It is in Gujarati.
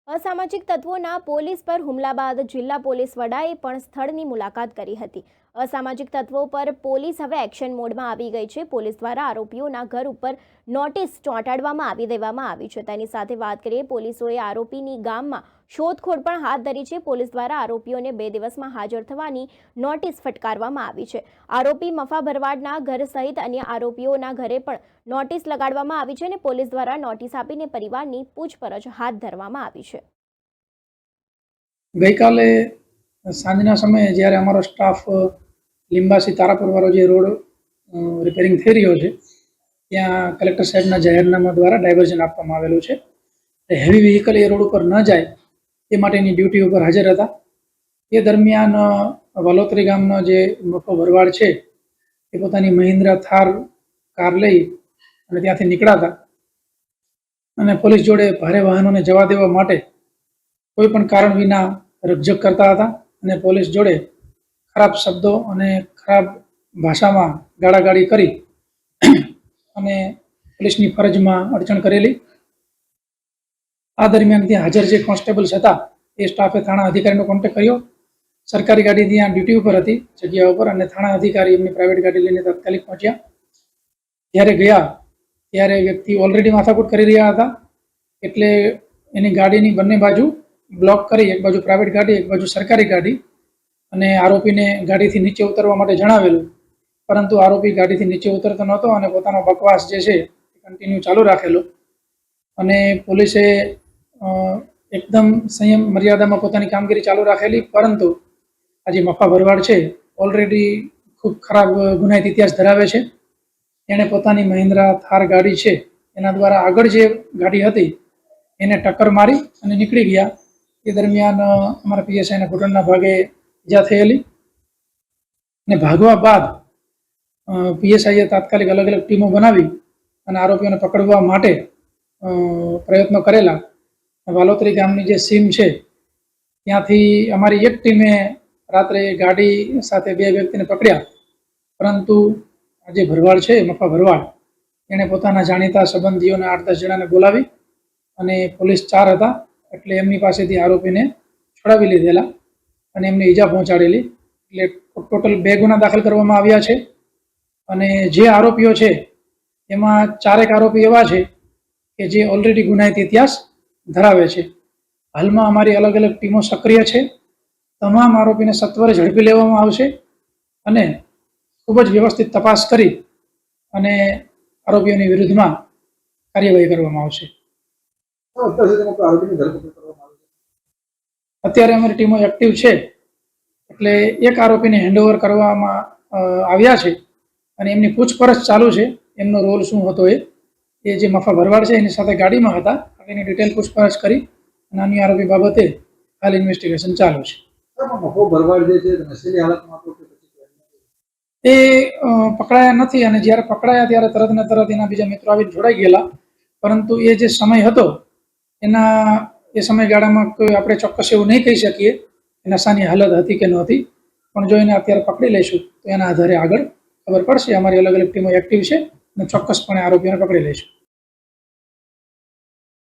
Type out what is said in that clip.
અસામાજિક તત્વોના પોલીસ પર હુમલા બાદ જિલ્લા પોલીસ વડાએ પણ સ્થળની મુલાકાત કરી હતી। અસામાજિક તત્વો પર પોલીસ હવે એક્શન મોડમાં આવી ગઈ છે। પોલીસ દ્વારા આરોપીઓના ઘર ઉપર નોટિસ ચોંટાડવામાં આવી દેવામાં આવી છે। તેની સાથે વાત કરીએ, પોલીસોએ આરોપીની ગામમાં શોધખોળ પણ હાથ ધરી છે। પોલીસ દ્વારા આરોપીઓને 2 દિવસમાં હાજર થવાની નોટિસ ફટકારવામાં આવી છે। આરોપી મફા ભરવાડના ઘર સહિત અન્ય આરોપીઓના ઘરે પણ નોટિસ લગાડવામાં આવી છે અને પોલીસ દ્વારા નોટિસ આપીને પરિવારની પૂછપરછ હાથ ધરવામાં આવી છે। ગઈકાલે સાંજના સમયે જ્યારે અમારો સ્ટાફ લીંબાસી તારાપુર વાળો જે રોડ રિપેરિંગ થઈ રહ્યો છે ત્યાં કલેક્ટર સાહેબના જાહેરનામા દ્વારા ડાયવર્ઝન આપવામાં આવેલું છે। હેવી વ્હીકલ એ રોડ ઉપર ન જાય એ માટેની ડ્યુટી ઉપર હાજર હતા। એ દરમિયાન વાલોતરી ગામનો જે મફો ભરવાડ છે એ પોતાની મહિન્દ્રા થાર કાર લઈ અને ત્યાંથી નીકળ્યા હતા અને પોલીસ જોડે ભારે વાહનોને જવા દેવા માટે કોઈ પણ કારણ વિના રકઝક કરતા હતા અને પોલીસ જોડે ખરાબ શબ્દો અને ખરાબ ભાષામાં ગાળાગાળી કરી અને પોલીસની ફરજમાં અડચણ કરેલી। આ દરમિયાન ત્યાં હાજર જે કોન્સ્ટેબલ્સ હતા એ સ્ટાફે થાણા અધિકારીનો કોન્ટેક્ટ કર્યો। સરકારી ગાડી ત્યાં ડ્યુટી ઉપર હતી જગ્યા ઉપર અને થાણા અધિકારી એમની પ્રાઇવેટ ગાડી લઈને તાત્કાલિક પહોંચ્યા। જ્યારે ગયા ત્યારે વ્યક્તિ ઓલરેડી માથાકૂટ કરી રહ્યા હતા, એટલે એની ગાડીની બંને બાજુ બ્લોક કરી, એક બાજુ પ્રાઇવેટ ગાડી, એક બાજુ સરકારી ગાડી, અને આરોપીને ગાડીથી નીચે ઉતરવા માટે જણાવેલું, પરંતુ આરોપી ગાડીથી નીચે ઉતરતો નહોતો અને પોતાનો બકવાસ જે છે કન્ટિન્યુ ચાલુ રાખેલો। અને પોલીસે એકદમ સંયમ મર્યાદામાં પોતાની કામગીરી ચાલુ રાખેલી, પરંતુ આ જે મફા ભરવાડ છે ઓલરેડી ખૂબ ખરાબ ગુનાહિત ઇતિહાસ ધરાવે છે। એણે પોતાની મહિન્દ્રા થાર ગાડી છે એના દ્વારા આગળ જે ગાડી હતી એને ટક્કર મારી અને નીકળી ગયા। એ દરમિયાન અમારા પીએસઆઈના ઘૂંટણના ભાગે ઈજા થયેલી અને ભાગવા બાદ પીએસઆઈએ તાત્કાલિક અલગ અલગ ટીમો બનાવી અને આરોપીઓને પકડવા માટે પ્રયત્નો કરેલા। વાલોતરી ગામની જે સીમ છે ત્યાંથી અમારી એક ટીમે રાત્રે ગાડી સાથે 2 વ્યક્તિને પકડ્યા, પરંતુ આ જે ભરવાડ છે મફા ભરવાડ એણે પોતાના જાણીતા સંબંધીઓને 8-10 જણાને બોલાવી અને પોલીસ 4 હતા એટલે એમની પાસેથી આરોપીને છોડાવી લીધેલા અને એમને ઈજા પહોંચાડેલી। એટલે ટોટલ 2 ગુના દાખલ કરવામાં આવ્યા છે અને જે આરોપીઓ છે એમાં 4 આરોપી એવા છે કે જે ઓલરેડી ગુનાહિત ઇતિહાસ ધરાવે છે। હાલમાં અમારી અલગ અલગ ટીમો સક્રિય છે। તમામ આરોપીને સત્વરે ઝડપી લેવામાં આવશે અને ખૂબ જ વ્યવસ્થિત તપાસ કરી અને આરોપીઓની વિરુદ્ધમાં કાર્યવાહી કરવામાં આવશે। અત્યારે અમારી ટીમો એક્ટિવ છે, એટલે એક આરોપીને હેન્ડઓવર કરવામાં આવ્યા છે અને એમની પૂછપરછ ચાલુ છે। એમનો રોલ શું હતો એ જે મફા ભરવાડ છે એની સાથે ગાડીમાં હતા, એની ડિટેલ પૂછપરછ કરી અને અન્ય આરોપી બાબતે હાલ ઇન્વેસ્ટિગેશન ચાલુ છે। મફો ભરવાડ જે છે નશીલી હાલતમાં હતો એ પકડાયા નથી અને જ્યારે પકડાયા ત્યારે તરત ને તરત એના બીજા મિત્રો આવીને જોડાઈ ગયેલા, પરંતુ એ જે સમય હતો એના એ સમયગાળામાં કોઈ આપણે ચોક્કસ એવું નહીં કહી શકીએ કે નશાની હાલત હતી કે નહોતી, પણ જો એને અત્યારે પકડી લઈશું તો એના આધારે આગળ ખબર પડશે। અમારી અલગ અલગ ટીમો એક્ટિવ છે અને ચોક્કસપણે આરોપીઓને પકડી લઈશું।